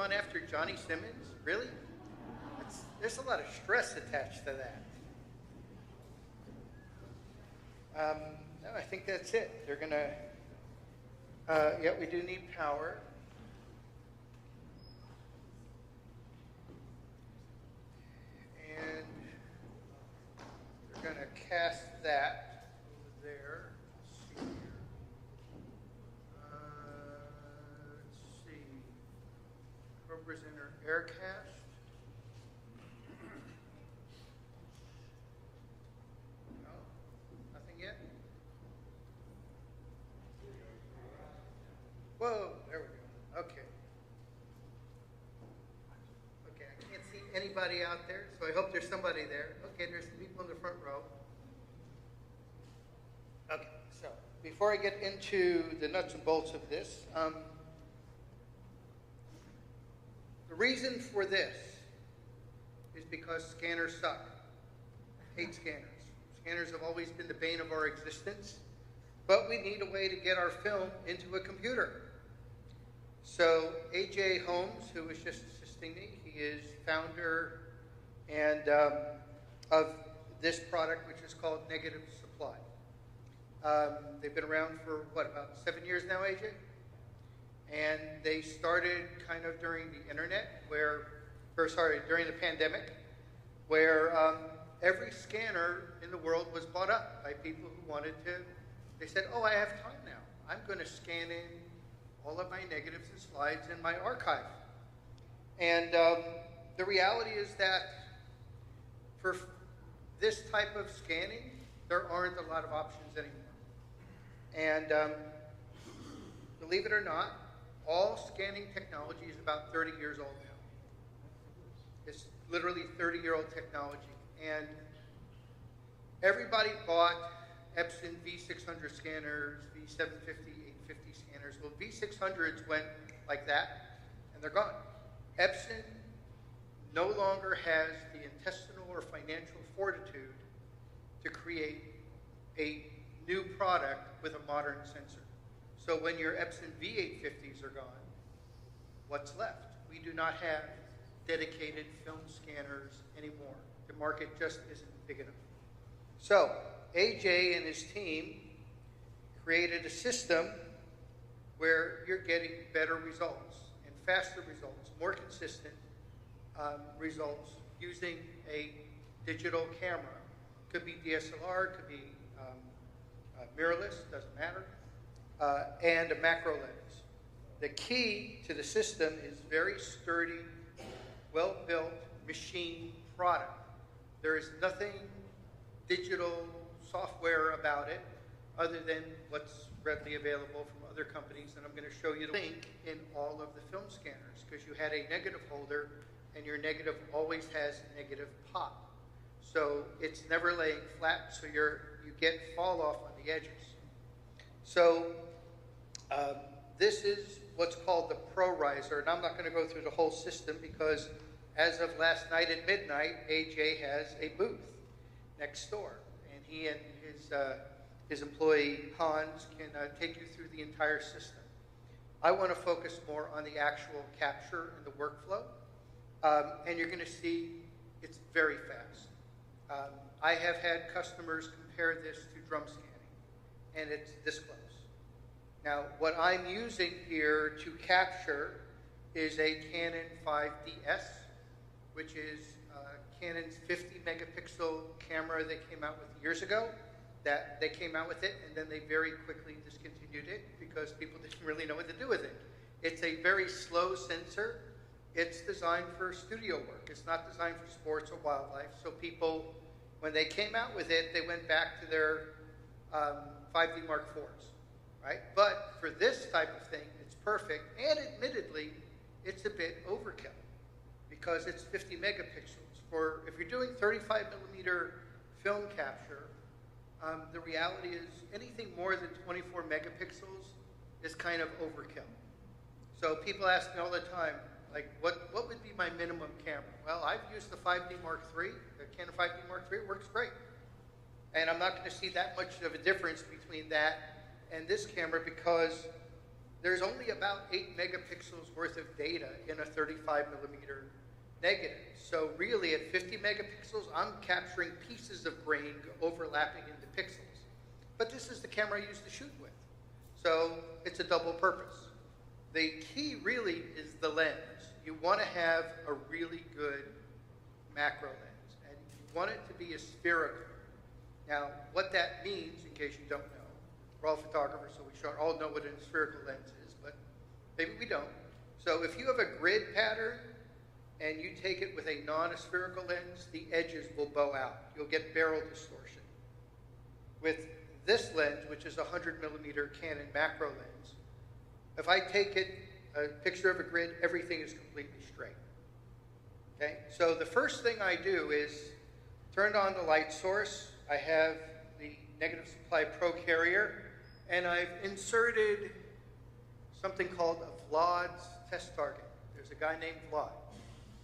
run after Johnny Simmons? Really? There's a lot of stress attached to that. No, I think that's it. They're gonna, yeah, we do need power. And they're gonna cast that over there. Let's see here. Let's see. Cobra's inner air cast. Whoa, there we go. Okay. Okay, I can't see anybody out there, so I hope there's somebody there. Okay, there's some people in the front row. Okay, so before I get into the nuts and bolts of this, the reason for this is because scanners suck. I hate scanners. Scanners have always been the bane of our existence, but we need a way to get our film into a computer. So AJ Holmes, who was just assisting me, he is founder and of this product, which is called Negative Supply. They've been around for, what, about 7 years now, AJ? And they started kind of during the internet, during the pandemic, where every scanner in the world was bought up by people who wanted to. They said, oh, I have time now. I'm going to scan in all of my negatives and slides in my archive. And the reality is that for this type of scanning, there aren't a lot of options anymore. And believe it or not, all scanning technology is about 30 years old now. It's literally 30-year-old technology. And everybody bought Epson V600 scanners, V750, 850 scanners. Well, V600s went like that, and they're gone. Epson no longer has the intestinal or financial fortitude to create a new product with a modern sensor. So when your Epson V850s are gone, what's left? We do not have dedicated film scanners anymore. The market just isn't big enough. So AJ and his team created a system where you're getting better results and faster results, more consistent results using a digital camera. Could be DSLR, could be mirrorless, doesn't matter, and a macro lens. The key to the system is very sturdy, well-built machine product. There is nothing digital software about it other than what's readily available from other companies, and I'm going to show you the link in all of the film scanners, because you had a negative holder and your negative always has negative pop. So it's never laying flat, so you get fall off on the edges. So this is what's called the Pro Riser, and I'm not going to go through the whole system because as of last night at midnight, AJ has a booth next door, and he and his employee Hans can take you through the entire system. I want to focus more on the actual capture and the workflow, and you're going to see it's very fast. I have had customers compare this to drum scanning, and it's this close. Now, what I'm using here to capture is a Canon 5DS, which is Canon's 50 megapixel camera they came out with years ago. That they came out with it, and then they very quickly discontinued it because people didn't really know what to do with it. It's a very slow sensor. It's designed for studio work. It's not designed for sports or wildlife. So people, when they came out with it, they went back to their 5D Mark IVs, right? But for this type of thing, it's perfect. And admittedly, it's a bit overkill because it's 50 megapixels. For if you're doing 35 millimeter film capture, the reality is anything more than 24 megapixels is kind of overkill. So people ask me all the time, like, what would be my minimum camera? Well, I've used the 5D Mark III, the Canon 5D Mark III, it works great. And I'm not going to see that much of a difference between that and this camera because there's only about 8 megapixels worth of data in a 35 millimeter negative. So really at 50 megapixels, I'm capturing pieces of grain overlapping into pixels. But this is the camera I used to shoot with. So it's a double purpose. The key really is the lens. You want to have a really good macro lens, and you want it to be a spherical. Now, what that means, in case you don't know, we're all photographers, so we should all know what a spherical lens is, but maybe we don't. So if you have a grid pattern and you take it with a non-spherical lens, the edges will bow out. You'll get barrel distortion. With this lens, which is a 100 millimeter Canon macro lens, if I take it, a picture of a grid, everything is completely straight. Okay, so the first thing I do is turn on the light source. I have the Negative Supply Pro carrier, and I've inserted something called a Vlad's test target. There's a guy named Vlad.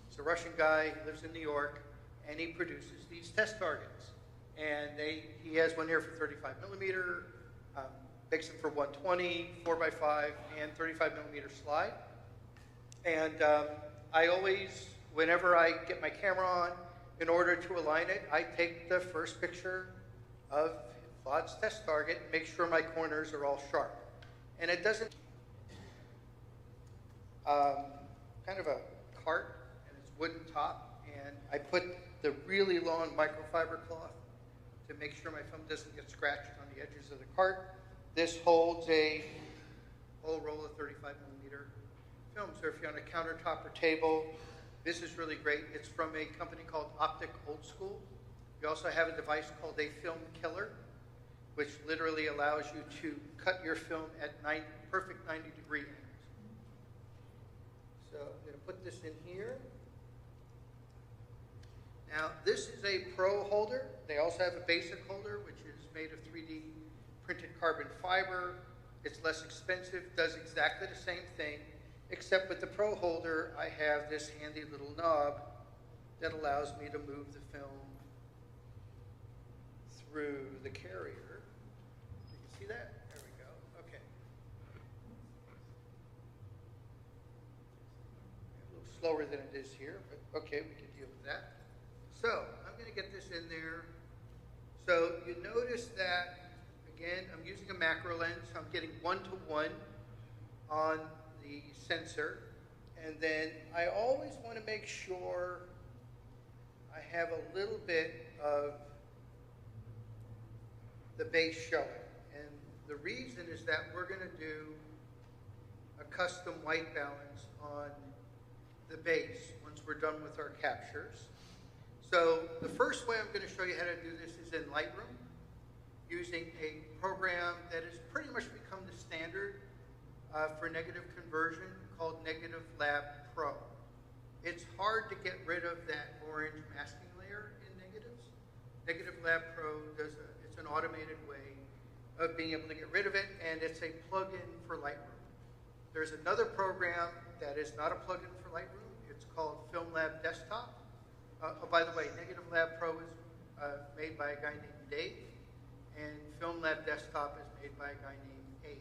He's a Russian guy, he lives in New York, and he produces these test targets. And he has one here for 35 millimeter, makes them for 120, 4x5, and 35 millimeter slide. And I always, whenever I get my camera on, in order to align it, I take the first picture of Vlad's test target and make sure my corners are all sharp. And it doesn't, kind of a cart, and it's wooden top, and I put the really long microfiber cloth to make sure my film doesn't get scratched on the edges of the cart. This holds a whole roll of 35 millimeter film. So if you're on a countertop or table, this is really great. It's from a company called Optic Old School. You also have a device called a film killer, which literally allows you to cut your film at perfect 90-degree angles. So I'm going to put this in here. Now, this is a Pro holder. They also have a basic holder, which is made of 3D printed carbon fiber. It's less expensive, does exactly the same thing, except with the Pro holder, I have this handy little knob that allows me to move the film through the carrier. You can see that? There we go. Okay. A little slower than it is here, but okay, we can deal with that. So I'm going to get this in there. So you notice that, again, I'm using a macro lens. So I'm getting 1-to-1 on the sensor. And then I always want to make sure I have a little bit of the base showing. And the reason is that we're going to do a custom white balance on the base once we're done with our captures. So the first way I'm going to show you how to do this is in Lightroom, using a program that has pretty much become the standard for negative conversion called Negative Lab Pro. It's hard to get rid of that orange masking layer in negatives. Negative Lab Pro it's an automated way of being able to get rid of it, and it's a plugin for Lightroom. There's another program that is not a plugin for Lightroom. It's called Film Lab Desktop. Oh, by the way, Negative Lab Pro is made by a guy named Dave, and Film Lab Desktop is made by a guy named Abe.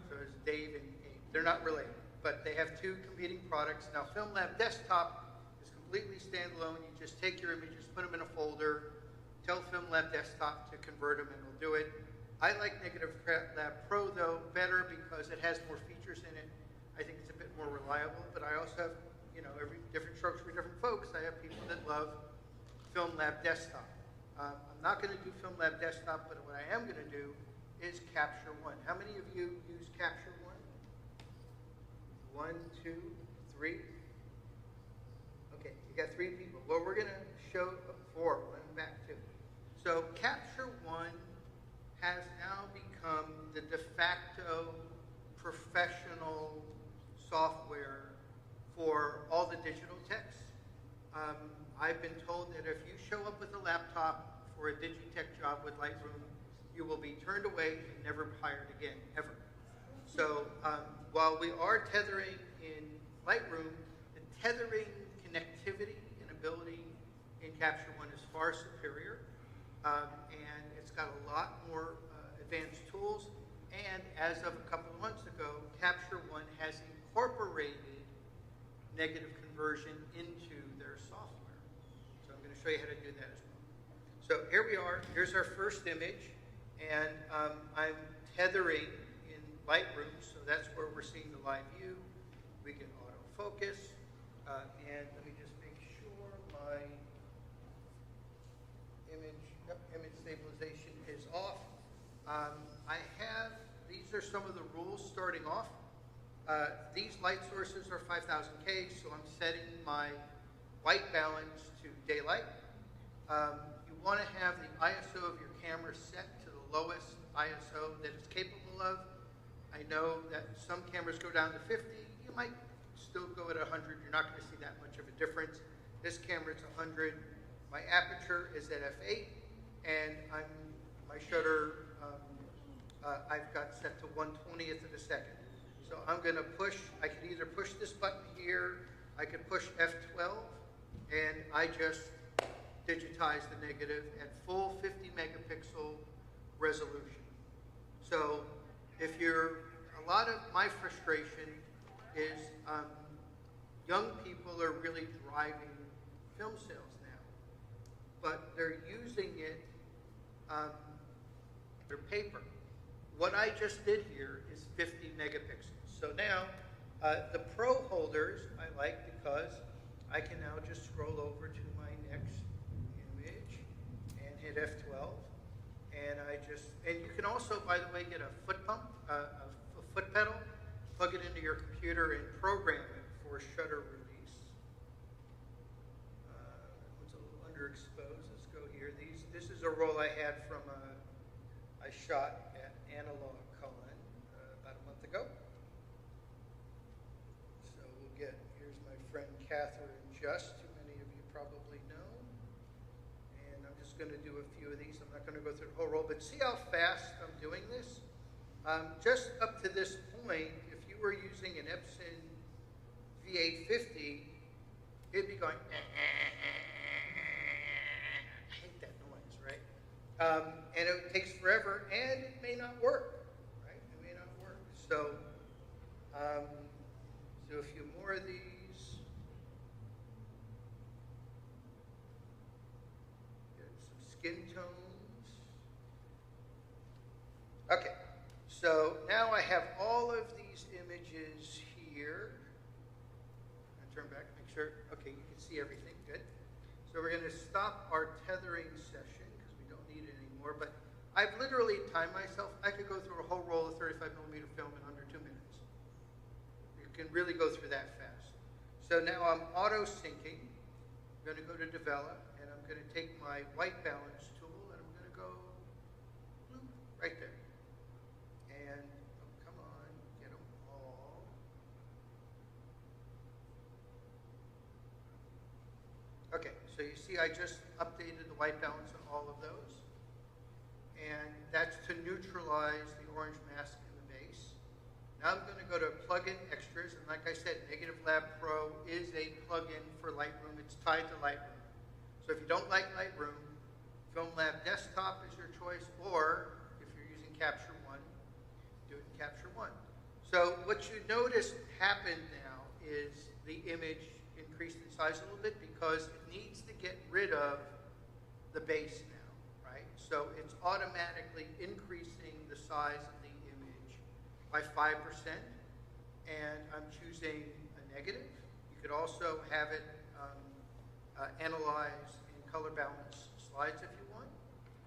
So it's Dave and Abe. They're not related, but they have two competing products. Now, Film Lab Desktop is completely standalone. You just take your images, put them in a folder, tell Film Lab Desktop to convert them, and it'll do it. I like Negative Lab Pro, though, better because it has more features in it. I think it's a bit more reliable, but I also have, every different strokes for different folks. I have people that love Film Lab Desktop. I'm not going to do Film Lab Desktop, but what I am going to do is Capture One. How many of you use Capture One? 1, 2, 3. Okay, you got 3 people. Well, we're going to show 4. I'm back 2. So Capture One has now become the de facto professional software for all the digital techs. I've been told that if you show up with a laptop for a Digitech job with Lightroom, you will be turned away and never hired again, ever. So while we are tethering in Lightroom, the tethering connectivity and ability in Capture One is far superior, and it's got a lot more advanced tools. And as of a couple of months ago, Capture One has incorporated negative conversion into their software. So I'm going to show you how to do that as well. So here we are. Here's our first image. And I'm tethering in Lightroom, so that's where we're seeing the live view. We can autofocus. And let me just make sure my image stabilization is off. These are some of the rules starting off. These light sources are 5000K, so I'm setting my white balance to daylight. You want to have the ISO of your camera set to the lowest ISO that it's capable of. I know that some cameras go down to 50. You might still go at 100. You're not going to see that much of a difference. This camera's 100. My aperture is at f8, and my shutter I've got set to 1/20th of a second. So I'm going to push. I can either push this button here. I could push F12, and I just digitize the negative at full 50 megapixel resolution. So if a lot of my frustration is young people are really driving film sales now, but they're using it, their paper. What I just did here is 50 megapixels. So now, the Pro holders I like because I can now just scroll over to my next image and hit F12. And you can also, by the way, get a foot pump, a foot pedal, plug it into your computer and program it for shutter release. It's a little underexposed. Let's go here. This is a roll I had from I shot at Analog Cullen about a month ago. So here's my friend Catherine Just, who many of you probably know. And I'm just going to do a few of these. I'm not going to go through the whole roll, but see how fast I'm doing this? Just up to this point, if you were using an Epson V850, it'd be going, I hate that noise, right? And it takes forever, and it may not work, right? It may not work. So, do a few more of these. Get some skin tones. Okay, so now I have all of these images here. I turn back, make sure. Okay, you can see everything. Good. So we're going to stop our tethering session because we don't need it anymore. But I've literally timed myself. I could go through a whole roll of 35 millimeter film in under 2 minutes. You can really go through that fast. So now I'm auto syncing. I'm going to go to develop, and I'm going to take my white balance tool, and I'm going to go bloop, right there. And oh, come on, get them all. Okay, so you see I just updated the white balance on all of those. And that's to neutralize the orange mask in the base. Now I'm going to go to plugin extras, and like I said, Negative Lab Pro is a plugin for Lightroom. It's tied to Lightroom. So if you don't like Lightroom, Film Lab Desktop is your choice, or if you're using Capture One, do it in Capture One. So what you notice happened now is the image increased in size a little bit because it needs to get rid of the base now. So it's automatically increasing the size of the image by 5%, and I'm choosing a negative. You could also have it analyze in color balance slides if you want.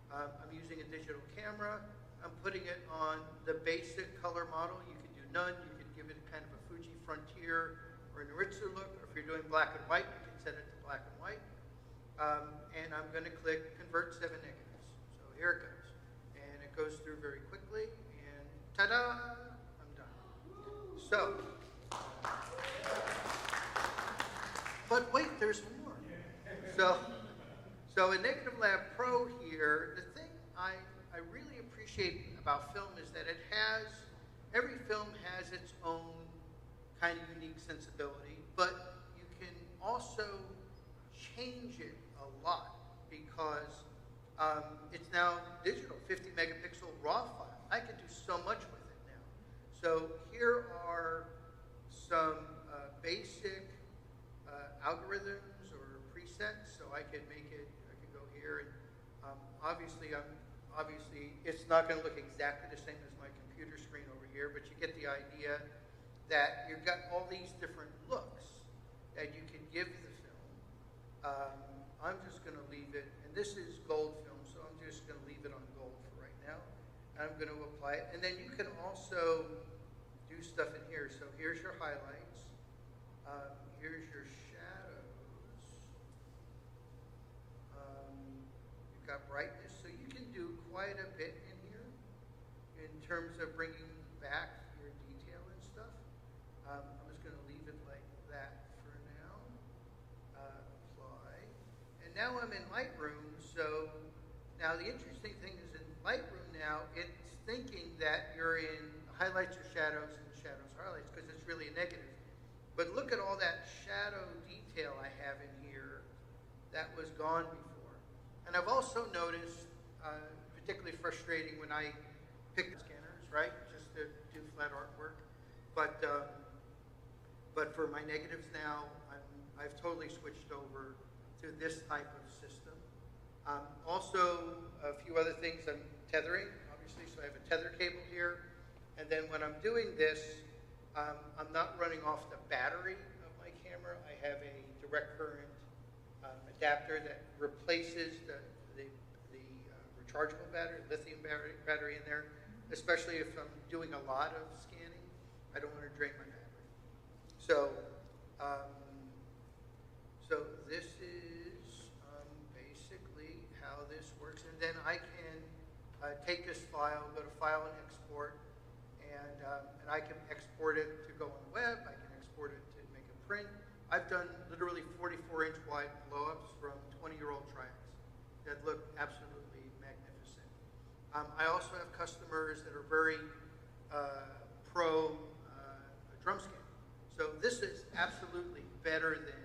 I'm using a digital camera. I'm putting it on the basic color model. You can do none. You can give it a kind of a Fuji Frontier or an Aritzer look. Or if you're doing black and white, you can set it to black and white. And I'm going to click Convert 7 negatives. Here it goes. And it goes through very quickly, and ta-da, I'm done. So, but wait, there's more. So in Negative Lab Pro here, the thing I really appreciate about film is that every film has its own kind of unique sensibility, but you can also change it a lot because it's now digital, 50 megapixel RAW file. I can do so much with it. obviously, it's not going to look exactly the same as my computer screen over here, but you get the idea that you've got all these different looks that you can give the film. I'm just going to leave it, and this is gold film, so I'm just going to leave it on gold for right now. I'm going to apply it, and then you can also do stuff in here. So here's your highlights. Here's your shadows. You've got brightness, so you can do quite a bit in here in terms of bringing back your detail and stuff. I'm just going to leave it like that for now. Apply. And now I'm in Lightroom, so now the interesting thing is in Lightroom now, it's thinking that you're in highlights or shadows and shadows highlights because it's really a negative. But look at all that shadow detail I have in here that was gone before. And I've also noticed, particularly frustrating when I pick scanners, right, just to do flat artwork. But for my negatives now, I've totally switched over to this type of system. Also, a few other things, I'm tethering, obviously, so I have a tether cable here. And then when I'm doing this, I'm not running off the battery of my camera. I have a direct current adapter that replaces the rechargeable battery, lithium battery in there, especially if I'm doing a lot of scanning. I don't want to drain my battery. So, so this is basically how this works. And then I can take this file, go to File and Export, and I can export it to go on the web. I can export it to make a print. I've done literally 44-inch wide blow-ups from 20-year-old Triax that look absolutely magnificent. I also have customers that are very pro drum scan. So this is absolutely better than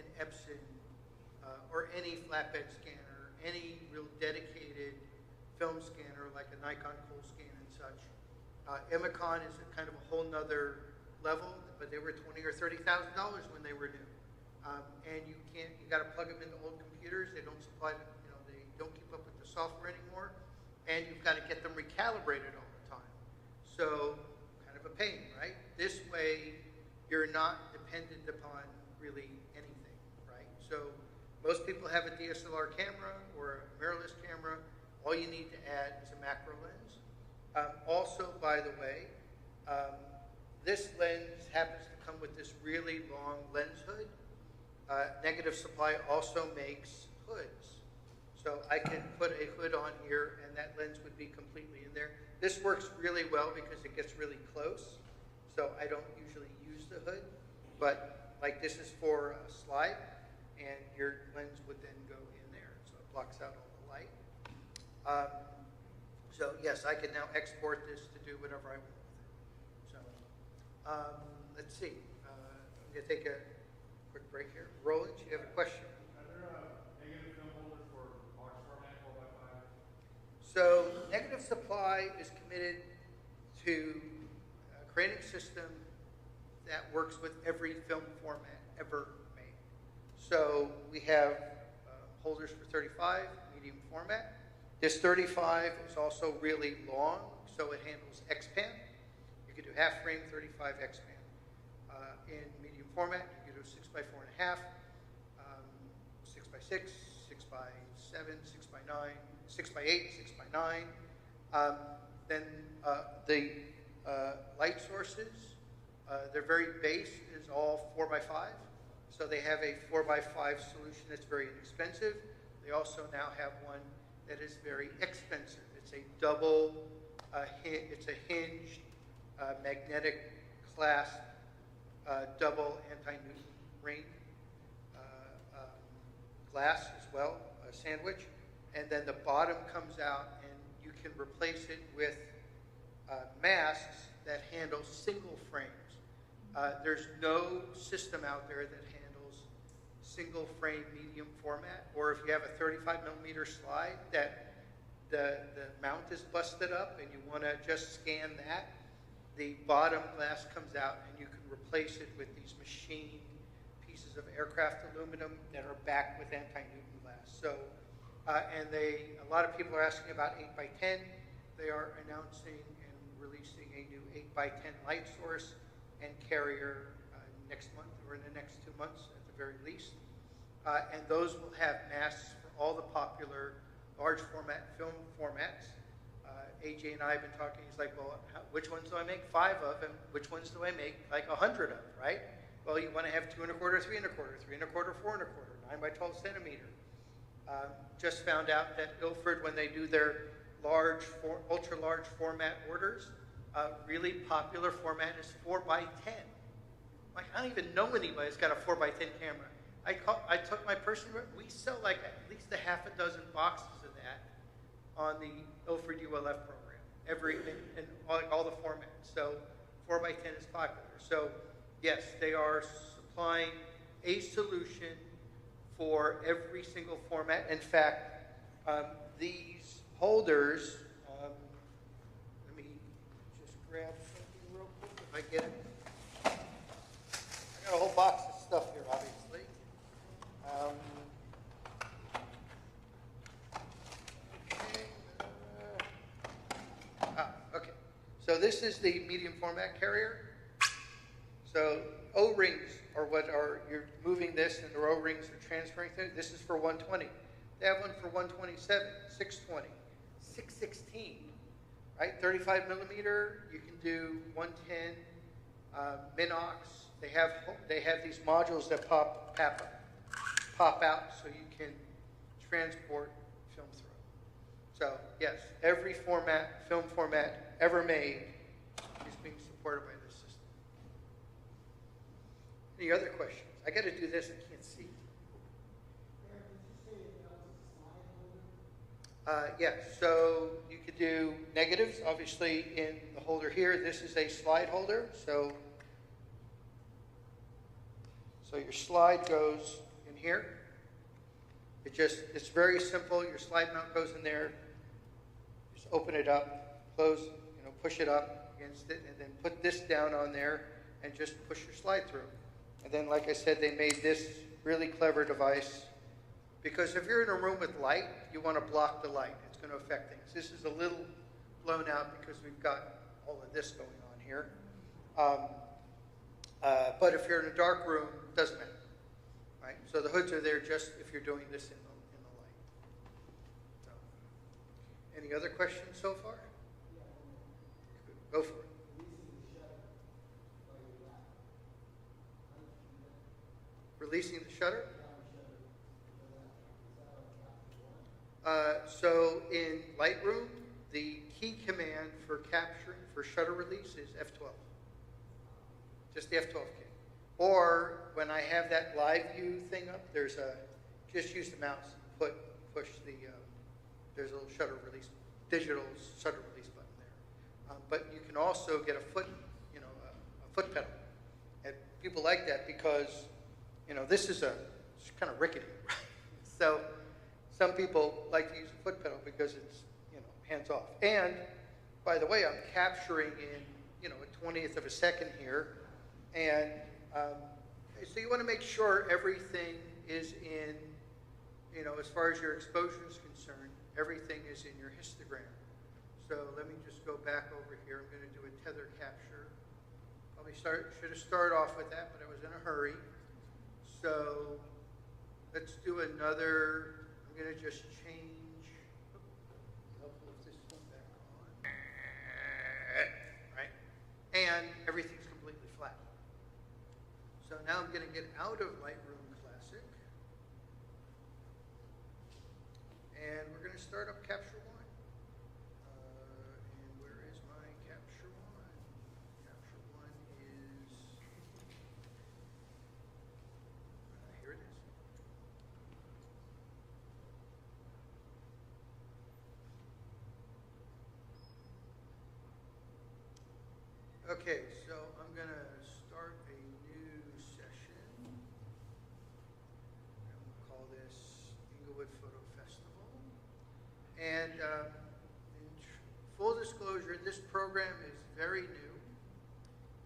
an Epson or any flatbed scanner, any real dedicated film scanner like a Nikon Coolscan and such. Imicon is a kind of a whole nother level, but they were $20,000 or $30,000 when they were new. And you got to plug them into old computers. They don't supply, they don't keep up with the software anymore. And you've got to get them recalibrated all the time. So, kind of a pain, right? This way, you're not dependent upon really anything, right? So, most people have a DSLR camera or a mirrorless camera. All you need to add is a macro lens. Also, by the way, this lens happens to come with this really long lens hood. Negative Supply also makes hoods. So I can put a hood on here and that lens would be completely in there. This works really well because it gets really close. So I don't usually use the hood, but like this is for a slide and your lens would then go in there. So it blocks out all the light. So yes, I can now export this to do whatever I want with it. So let's see. I'm going to take a quick break here. Roland, you have a question? Are there negative film holders for box format 4x5? So Negative Supply is committed to creating a system that works with every film format ever made. So we have holders for 35, medium format. This 35 is also really long, so it handles X-Pan. You could do half frame 35 X-Pan. In medium format, you could do 6x4.5, 6x6, 6x7, 6x9, 6x8, 6x9. Then the light sources, their very base is all 4x5. So they have a 4x5 solution that's very inexpensive. They also now have one that is very expensive. It's a double, it's a hinged magnetic clasp, double anti-Newton ring glass as well, a sandwich. And then the bottom comes out and you can replace it with masks that handle single frames. There's no system out there that handles single frame medium format, or if you have a 35 millimeter slide that the mount is busted up and you want to just scan that, the bottom glass comes out and you can replace it with these machined pieces of aircraft aluminum that are backed with anti-Newton glass. So And a lot of people are asking about 8x10. They are announcing and releasing a new 8x10 light source and carrier next month, or in the next 2 months at the very least. And those will have masks for all the popular large format film formats. AJ and I have been talking, he's like, well, which ones do I make 5 of, and which ones do I make like 100 of, right? Well, you want to have 2 1/4, 3 1/4, 3 1/4, 4 1/4, 9 by 12 centimeter. Just found out that Ilford, when they do their ultra large format orders, really popular format is 4x10. Like, I don't even know anybody that's got a 4x10 camera. I took my personal, we sell like at least a half a dozen boxes of that on the Ilford ULF program, in all the formats. So 4x10 is popular. So yes, they are supplying a solution for every single format. In fact, these holders, let me just grab something real quick if I get it. I got a whole box of stuff here, obviously. Okay. So this is the medium format carrier. So O-rings are what are, you're moving this and the O-rings are transferring through. This is for 120. They have one for 127, 620, 616, right? 35 millimeter, you can do 110, Minox. They have these modules that pop out so you can transport film through. So yes, every film format ever made is being supported by this system. Any other questions? I got to do this, I can't see. Yes, so you could do negatives, obviously, in the holder here. This is a slide holder, so your slide goes in here. It's very simple. Your slide mount goes in there. Just open it up, close, push it up against it, and then put this down on there and just push your slide through. And then, like I said, they made this really clever device because if you're in a room with light, you want to block the light. It's going to affect things. This is a little blown out because we've got all of this going on here. But if you're in a dark room, it doesn't matter, right? So the hoods are there just if you're doing this in the light. So, any other questions so far? Go for it. Releasing the shutter? So in Lightroom, the key command for shutter release is F12. Just the F12 key. Or when I have that live view thing up, just use the mouse and push there's a little digital shutter release button there. But you can also get a foot pedal. And people like that because, this is it's kind of rickety, right? So some people like to use a foot pedal because it's, hands off. And by the way, I'm capturing in, a 20th of a second here. And so you want to make sure everything is in, as far as your exposure is concerned, everything is in your histogram. So let me just go back over here. I'm going to do a tether capture. Probably should have started off with that, but I was in a hurry. So let's do another. I'm going to just change. Helpful if this one back on. Right? And everything's completely flat. So now I'm going to get out of Lightroom Classic. And we're going to start up Capture One. And where is my Capture One? Capture One is, here it is. Okay, so I'm going to start a new session. I'm going to call this Inglewood Photo Festival. And in full disclosure, this program is very new,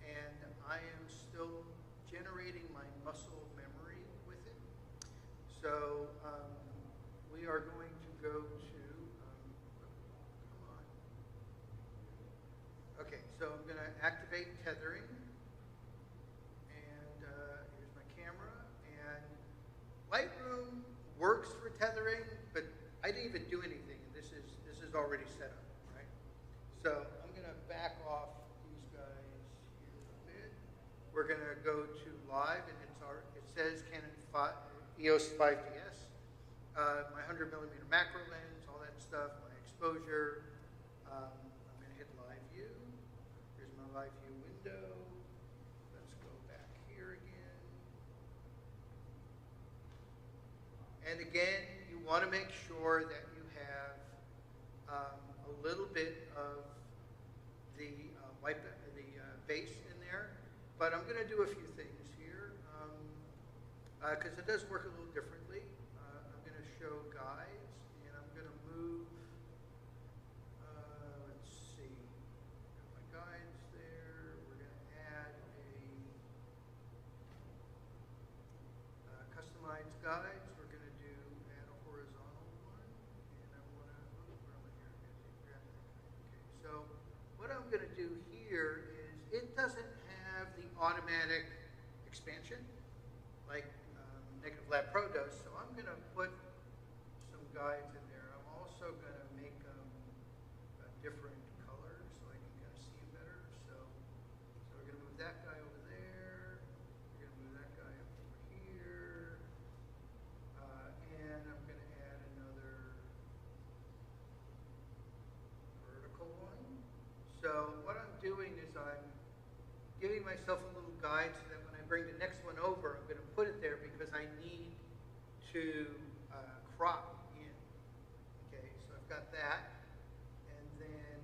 and I am still generating my muscle memory with it. So we are going to go to, come on. Okay, so I'm going to activate tethering. And here's my camera. And Lightroom works for tethering, but I didn't even do anything. And this is already set up, right? So I'm going to back off these guys here a bit. We're going to go to live, and it says Canon EOS 5DS. My 100 millimeter macro lens, all that stuff, my exposure. I'm going to hit live view. Here's my live view window. Let's go back here again. And again, you want to make sure that you have a little bit of the base in there. But I'm going to do a few things here because it does work a little differently. I'm going to show guides, and I'm going to move. Let's see. Got my guides there. We're going to add a customized guides. We're going to add a horizontal one, and I want to. Where am I here? Grab that. Okay. So what I'm going to do here is it doesn't have the automatic expansion like Negative Lab Pro does, so I'm going to put some guides in there. I'm also going to make them different colors so I can kind of see them better. So we're going to move that guy over there. We're going to move that guy up over here. And I'm going to add another vertical one. So what I'm doing is I'm giving myself a little guide so that when I bring the next one over, I'm going to put it there because I need to crop in. Okay, so I've got that. And then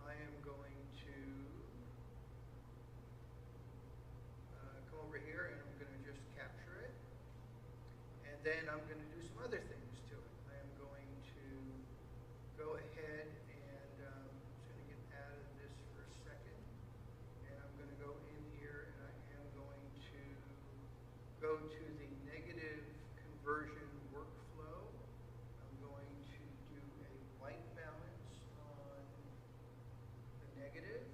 I am going to come over here and I'm going to just capture it. And then I'm going to do some other things to it. I am going to go ahead and I'm just going to get out of this for a second. And I'm going to go in here and I am going to go to the negative conversion workflow. I'm going to do a white balance on the negative.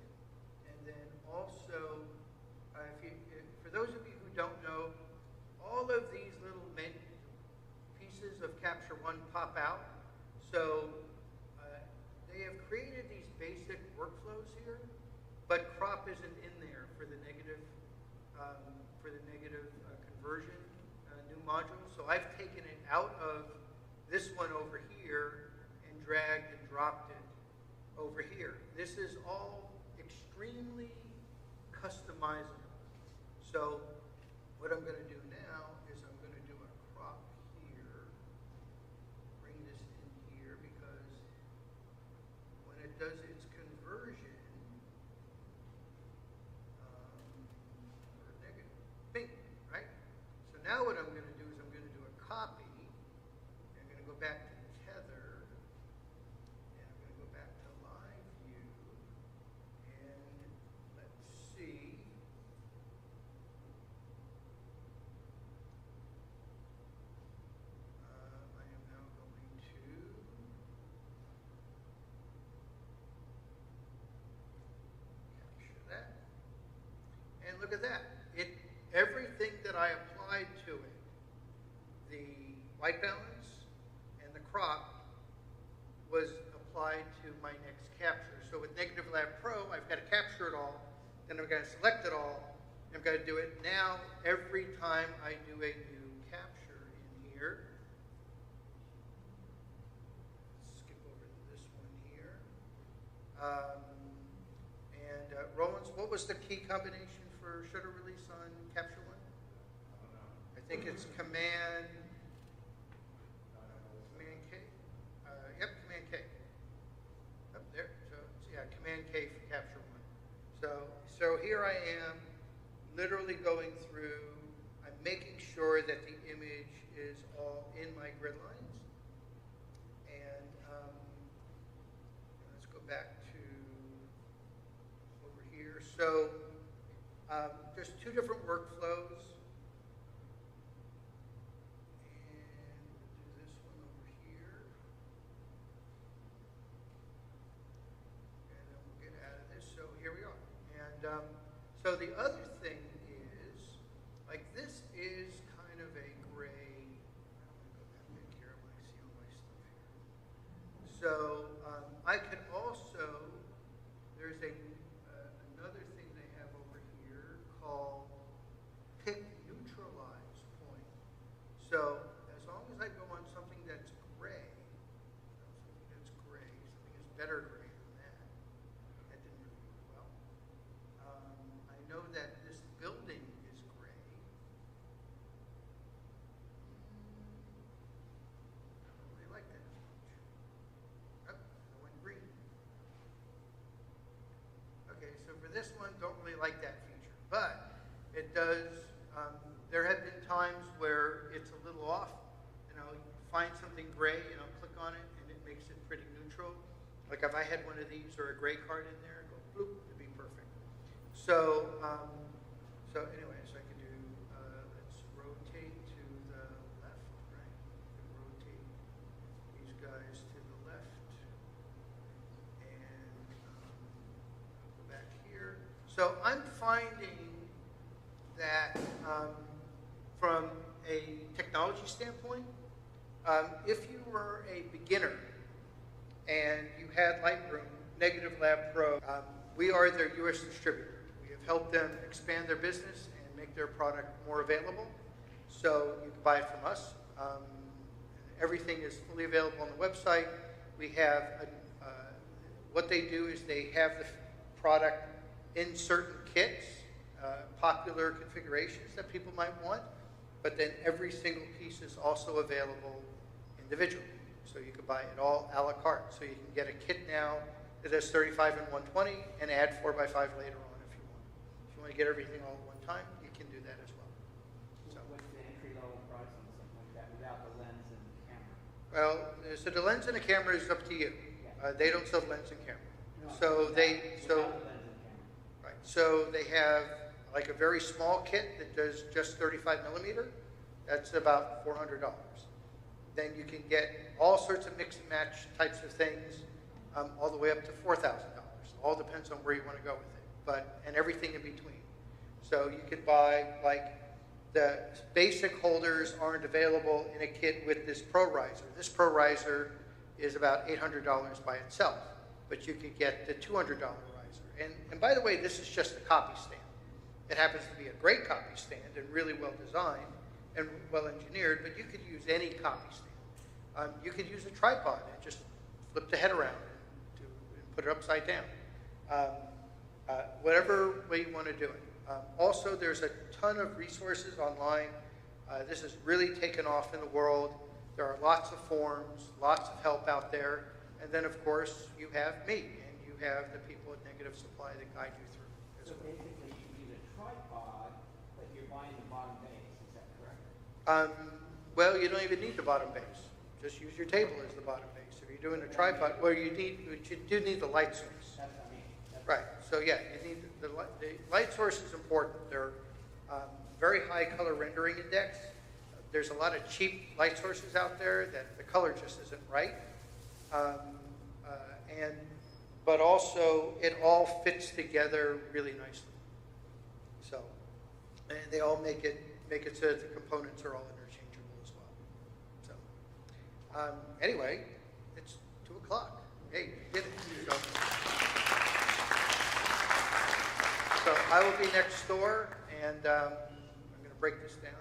And then also, for those of you who don't know, all of these little pieces of Capture One pop out. So they have created these basic workflows here, but crop isn't in there for the negative conversion new module. So I've taken it out of this one over here and dragged and dropped it over here. This is all extremely customizable. So what I'm going to do now is I'm going to do a crop here, bring this in here because when it does its conversion, or negative, bing, right? So now what I'm going to do is I'm going to do a copy. I'm going to go back to tether, and I'm going to go back to live view, and let's see. I am now going to capture that. And look at that. Everything that I applied to it, the white balance and the crop, was applied to my next capture. So with Negative Lab Pro, I've got to capture it all, then I've got to select it all, and I've got to do it now every time I do a new capture in here. Skip over to this one here. Rollins, what was the key combination for shutter release on Capture One? I think it's Command K. Yep, Command K. Up there. So yeah, Command K for Capture One. So here I am, literally going through. I'm making sure that the image is all in my grid lines. And let's go back to over here. So there's two different workflows. And we'll do this one over here. So the other thing is, like this is kind of a gray, I don't want to go that big here, I want to see all my stuff here. So I could also, there's another thing they have over here called pick neutralize point. So as long as I go on something that's gray, something is better gray than that. That didn't really work well. I know that this building is gray. I don't really like that as much. Oh, I went green. Okay, so for this one, don't really like that feature, but it does. There have been times where it's a little off. You know, you find something gray, click on it, and it makes it pretty neutral. Like if I had one of these or a gray card in there, go bloop, it'd be perfect. So, so I can do. Let's rotate to the left, right? Rotate these guys to the left, and go back here. So I'm finding that from a technology standpoint, if you were a beginner and you had Lightroom, Negative Lab Pro, we are their U.S. distributor. We have helped them expand their business and make their product more available. So you can buy it from us. Everything is fully available on the website. We have, what they do is they have the product in certain kits, popular configurations that people might want, but then every single piece is also available individually. So you can buy it all a la carte. So you can get a kit now that has 35 and 120 and add 4x5 later on if you want. If you want to get everything all at one time, you can do that as well. So what's the entry level price on something like that without the lens and the camera? Well, so the lens and the camera is up to you. Yeah. They don't sell the lens and camera. No, So without the lens and camera. Right. So they have like a very small kit that does just 35 millimeter. That's about $400. Then you can get all sorts of mix and match types of things, all the way up to $4,000. All depends on where you want to go with it, and everything in between. So you could buy like the basic holders aren't available in a kit with this Pro Riser. This Pro Riser is about $800 by itself, but you could get the $200 riser. And by the way, this is just a copy stand. It happens to be a great copy stand and really well designed and well engineered, but you could use any copy stand. You could use a tripod and just flip the head around and put it upside down. Whatever way you want to do it. Also, there's a ton of resources online. This has really taken off in the world. There are lots of forums, lots of help out there. And then, of course, you have me, and you have the people at Negative Supply that guide you through. So basically, you use a tripod, but you're buying the bottom base. Is that correct? Well, you don't even need the bottom base. Just use your table as the bottom base. If you're doing a tripod, well, you do need the light source. That's what I mean. Right. So yeah, you need the light source is important. They're very high color rendering index. There's a lot of cheap light sources out there that the color just isn't right. But also it all fits together really nicely. So, and they all make it so that the components are all interchangeable as well. So, anyway, it's 2 o'clock. Hey, you did it. So I will be next door, and I'm going to break this down.